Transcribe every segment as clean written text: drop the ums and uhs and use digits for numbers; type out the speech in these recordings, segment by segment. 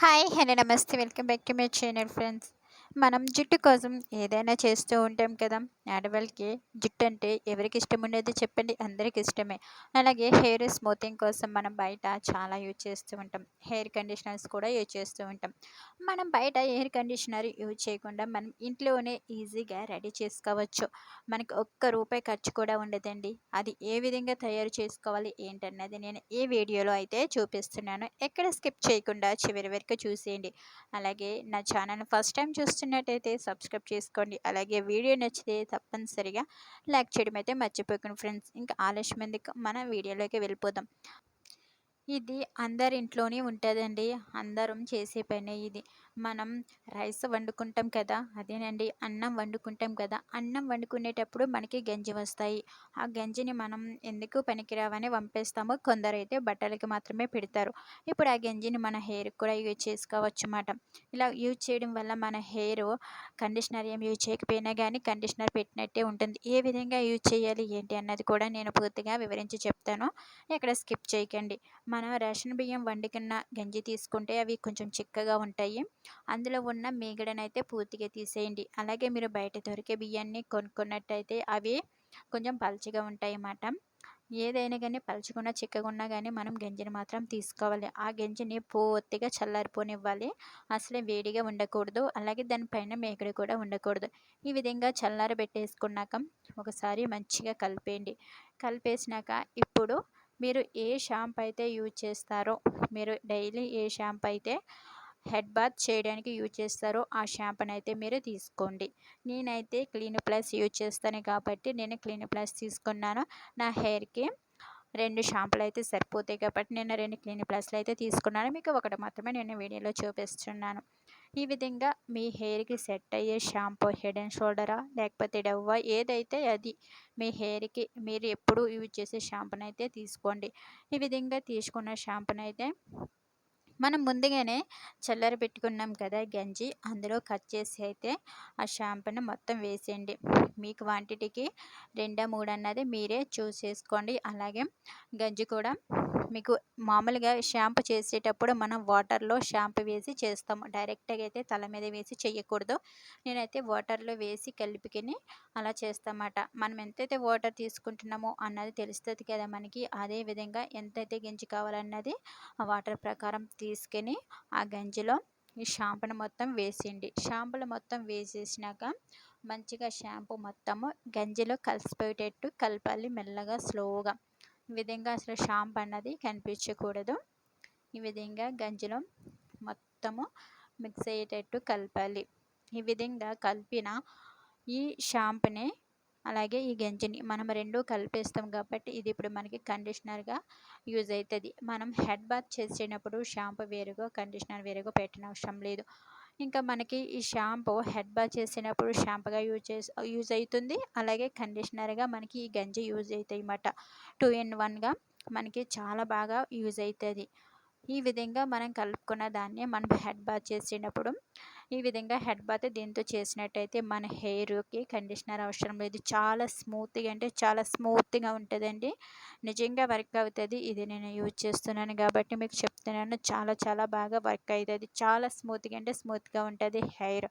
Hi hello నమస్తే welcome back to my channel friends. మనం జుట్టు కోసం ఏదైనా చేస్తూ ఉంటాం కదా. ఆడవాళ్ళకి జుట్టు అంటే ఎవరికి ఇష్టం ఉండేది చెప్పండి, అందరికి ఇష్టమే. అలాగే హెయిర్ స్మూతింగ్ కోసం మనం బయట చాలా యూజ్ చేస్తూ ఉంటాం. హెయిర్ కండిషనర్స్ కూడా యూజ్ చేస్తూ ఉంటాం. మనం బయట హెయిర్ కండిషనర్ యూజ్ చేయకుండా మనం ఇంట్లోనే ఈజీగా రెడీ చేసుకోవచ్చు. మనకి ఒక్క రూపాయి ఖర్చు కూడా ఉండదండి. అది ఏ విధంగా తయారు చేసుకోవాలి ఏంటన్నది నేను ఈ వీడియోలో అయితే చూపిస్తున్నాను. ఎక్కడ స్కిప్ చేయకుండా చివరి వరకు చూసేయండి. అలాగే నా ఛానల్ ఫస్ట్ టైం చూస్తున్నట్టయితే సబ్స్క్రైబ్ చేసుకోండి. అలాగే వీడియో నచ్చితే తప్పనిసరిగా లైక్ చేయడం అయితే మర్చిపోకండి ఫ్రెండ్స్. ఇంకా ఆలస్యం ఎందుకు, మన వీడియోలోకి వెళ్ళిపోదాం. ఇది అందరింట్లోనే ఉంటుందండి. అందరం చేసే పనే ఇది. మనం రైస్ వండుకుంటాం కదా, అదేనండి అన్నం వండుకుంటాం కదా. అన్నం వండుకునేటప్పుడు మనకి గంజి వస్తాయి. ఆ గంజిని మనం ఎందుకు పనికిరావని పంపేస్తాము. కొందరైతే బట్టలకి మాత్రమే పెడతారు. ఇప్పుడు ఆ గంజిని మన హెయిర్‌కి కూడా యూజ్ చేసుకోవచ్చు మాట. ఇలా యూజ్ చేయడం వల్ల మన హెయిర్ కండిషనర్ ఏం యూజ్ చేయకపోయినా గానీ కండిషనర్ పెట్టినట్టే ఉంటుంది. ఏ విధంగా యూజ్ చేయాలి ఏంటి అన్నది కూడా నేను పూర్తిగా వివరించి చెప్తాను. ఎక్కడ స్కిప్ చేయకండి. మనం రేషన్ బియ్యం వండుకున్న గంజి తీసుకుంటే అవి కొంచెం చిక్కగా ఉంటాయి. అందులో ఉన్న మీగడనైతే పూర్తిగా తీసేయండి. అలాగే మీరు బయట దొరికే బియ్యాన్ని కొనుక్కున్నట్టయితే అవి కొంచెం పల్చగా ఉంటాయన్నమాట. ఏదైనా కానీ పలుచగున్నా చిక్కగున్నా కానీ మనం గంజిని మాత్రం తీసుకోవాలి. ఆ గంజిని పూర్తిగా చల్లారిపోనివ్వాలి. అసలే వేడిగా ఉండకూడదు. అలాగే దానిపైన మేగడ కూడా ఉండకూడదు. ఈ విధంగా చల్లారబెట్టేసుకున్నాక ఒకసారి మంచిగా కలిపేయండి. కలిపేసినాక ఇప్పుడు మీరు ఏ షాంపూ అయితే యూజ్ చేస్తారో, మీరు డైలీ ఏ షాంపూ అయితే హెడ్ బాత్ చేయడానికి యూజ్ చేస్తారో ఆ షాంపూనైతే మీరు తీసుకోండి. నేనైతే క్లీన్ ప్లస్ యూజ్ చేస్తాను కాబట్టి నేను క్లీన్ ప్లస్ తీసుకున్నాను. నా హెయిర్‌కి 2 షాంపూలయితే సరిపోతాయి కాబట్టి నేను 2 క్లినిక్ ప్లస్‌లయితే తీసుకున్నాను. మీకు ఒకటి మాత్రమే నేను వీడియోలో చూపిస్తున్నాను. ఈ విధంగా మీ హెయిర్‌కి సెట్ అయ్యే షాంపూ హెడ్ అండ్ షోల్డరా లేకపోతే డవ్వా ఏదైతే అది మీ హెయిర్‌కి మీరు ఎప్పుడు యూజ్ చేసే షాంపూనైతే తీసుకోండి. ఈ విధంగా తీసుకున్న షాంపూనైతే మనం ముందుగానే చల్లారబెట్టుకున్నాం కదా గంజి, అందులో కట్ చేసి అయితే ఆ షాంపూని మొత్తం వేసేయండి. మీ క్వాంటిటీకి 2, 3 అన్నది మీరే చూస్ చేసుకోండి. అలాగే గంజి కూడా మీకు మామూలుగా షాంపూ చేసేటప్పుడు మనం వాటర్‌లో షాంపూ వేసి చేస్తాము. డైరెక్ట్‌గా అయితే తల మీద వేసి చేయకూడదు. నేనైతే వాటర్‌లో వేసి కలిపికొని అలా చేస్తామాట. మనం ఎంతైతే వాటర్ తీసుకుంటున్నామో అన్నది తెలుస్తది కదా మనకి. అదే విధంగా ఎంతైతే గంజి కావాలన్నది ఆ వాటర్ ప్రకారం తీసుకొని ఆ గంజిలో ఈ షాంపూని మొత్తం వేసేయండి. షాంపూలో మొత్తం వేసేసినాక మంచిగా షాంపూ మొత్తము గంజిలో కలిసిపోయేటట్టు కలపాలి మెల్లగా స్లోగా. ఈ విధంగా అసలు షాంపూ అన్నది కనిపించకూడదు. ఈ విధంగా గంజిలో మొత్తము మిక్స్ అయ్యేటట్టు కలపాలి. ఈ విధంగా కలిపిన ఈ షాంపూని అలాగే ఈ గంజిని మనం 2 కలిపేస్తాం కాబట్టి ఇది ఇప్పుడు మనకి కండిషనర్‌గా యూజ్ అయితది. మనం హెడ్ బాత్ చేసేటప్పుడు షాంపూ వేరుగా, కండిషనర్ వేరుగా పెట్టనవసరం లేదు. ఇంకా మనకి ఈ షాంపూ హెడ్ బాత్ చేసినప్పుడు షాంపూగా యూజ్ అయితుంది. అలాగే కండిషనర్‌గా మనకి ఈ గంజి యూజ్ అయితాయన్నమాట. 2 ఇన్ 1గా మనకి చాలా బాగా యూజ్ అయితది. ఈ విధంగా మనం కలుపుకున్న దాన్ని మనం హెడ్ బాత్ చేసేటప్పుడు ఈ విధంగా హెడ్ బాత్ దీంతో చేసినట్టయితే మన హెయిర్‌కి కండిషనర్ అవసరం లేదు. చాలా స్మూత్‌గా అంటే చాలా స్మూత్‌గా ఉంటదండి. నిజంగా వర్క్ అవుతది. ఇది నేను యూజ్ చేస్తున్నాను కాబట్టి మీకు చెప్తున్నాను. చాలా చాలా బాగా వర్క్ అయితది. చాలా స్మూత్‌గా అంటే స్మూత్‌గా ఉంటది హెయిర్.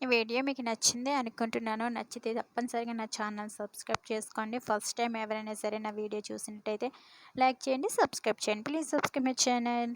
ఈ వీడియో మీకు నచ్చిందే అనుకుంటున్నాను. నచ్చితే తప్పనిసరిగా నా ఛానల్ సబ్స్క్రైబ్ చేసుకోండి. ఫస్ట్ టైం ఎవరైనా సరే నా వీడియో చూసినట్టయితే లైక్ చేయండి, సబ్స్క్రైబ్ చేయండి. Please subscribe my channel.